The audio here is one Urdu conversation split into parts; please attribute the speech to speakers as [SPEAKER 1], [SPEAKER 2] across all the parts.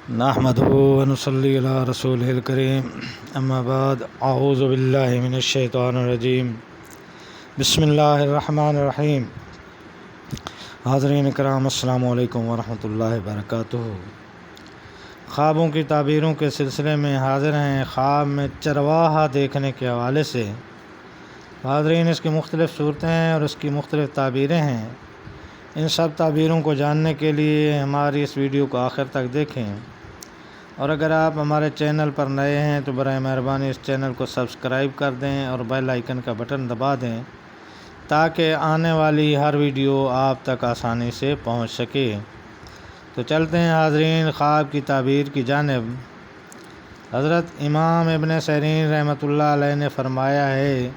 [SPEAKER 1] نحمدہ و نصلی علی رسولہ الکریم، اما بعد، اعوذ باللہ من الشیطان الرجیم، بسم اللہ الرحمن الرحیم۔ حاضرین کرام، السلام علیکم ورحمۃ اللہ وبرکاتہ۔ خوابوں کی تعبیروں کے سلسلے میں حاضر ہیں۔ خواب میں چرواہا دیکھنے کے حوالے سے حاضرین، اس کی مختلف صورتیں ہیں اور اس کی مختلف تعبیریں ہیں۔ ان سب تعبیروں کو جاننے کے لیے ہماری اس ویڈیو کو آخر تک دیکھیں، اور اگر آپ ہمارے چینل پر نئے ہیں تو برائے مہربانی اس چینل کو سبسکرائب کر دیں اور بیل آئیکن کا بٹن دبا دیں تاکہ آنے والی ہر ویڈیو آپ تک آسانی سے پہنچ سکے۔ تو چلتے ہیں حاضرین خواب کی تعبیر کی جانب۔ حضرت امام ابن سیرین رحمۃ اللہ علیہ نے فرمایا ہے،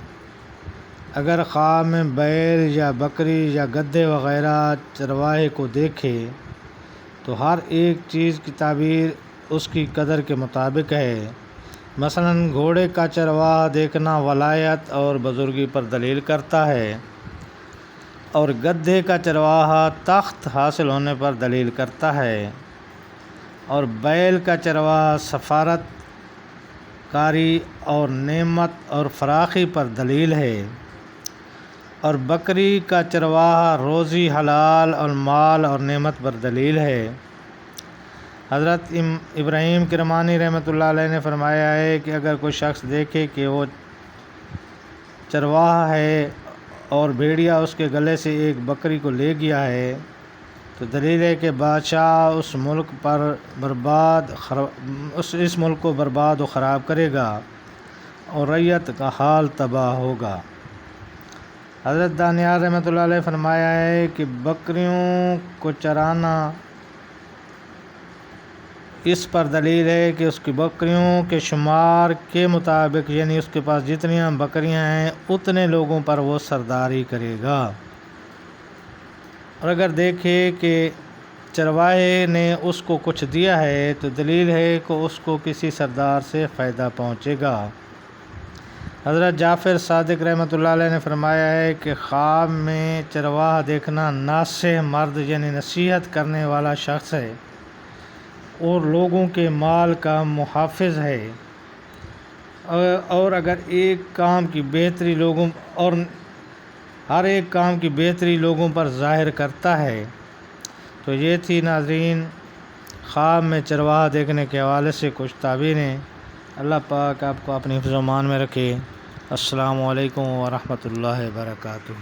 [SPEAKER 1] اگر خواب میں بیل یا بکری یا گدھے وغیرہ چرواہے کو دیکھے تو ہر ایک چیز کی تعبیر اس کی قدر کے مطابق ہے۔ مثلا گھوڑے کا چرواہا دیکھنا ولایت اور بزرگی پر دلیل کرتا ہے، اور گدھے کا چرواہا تخت حاصل ہونے پر دلیل کرتا ہے، اور بیل کا چرواہا سفارت کاری اور نعمت اور فراخی پر دلیل ہے، اور بکری کا چرواہا روزی حلال اور مال اور نعمت پر دلیل ہے۔ حضرت ابراہیم کرمانی رحمۃ اللہ علیہ نے فرمایا ہے کہ اگر کوئی شخص دیکھے کہ وہ چرواہا ہے اور بھیڑیا اس کے گلے سے ایک بکری کو لے گیا ہے تو دلیل ہے کہ بادشاہ اس ملک کو برباد و خراب کرے گا اور رعیت کا حال تباہ ہوگا۔ حضرت دانیال رحمۃ اللہ علیہ فرمایا ہے کہ بکریوں کو چرانا اس پر دلیل ہے کہ اس کی بکریوں کے شمار کے مطابق، یعنی اس کے پاس جتنی بکریاں ہیں اتنے لوگوں پر وہ سرداری کرے گا۔ اور اگر دیکھے کہ چرواہے نے اس کو کچھ دیا ہے تو دلیل ہے کہ اس کو کسی سردار سے فائدہ پہنچے گا۔ حضرت جعفر صادق رحمۃ اللہ علیہ نے فرمایا ہے کہ خواب میں چرواہا دیکھنا ناصح مرد، یعنی نصیحت کرنے والا شخص ہے اور لوگوں کے مال کا محافظ ہے، اور اگر ایک کام کی بہتری ہر ایک کام کی بہتری لوگوں پر ظاہر کرتا ہے۔ تو یہ تھی ناظرین خواب میں چرواہا دیکھنے کے حوالے سے کچھ تعبیریں۔ اللہ پاک آپ کو اپنی حفظ و امان میں رکھے۔ السلام علیکم ورحمۃ اللہ وبرکاتہ۔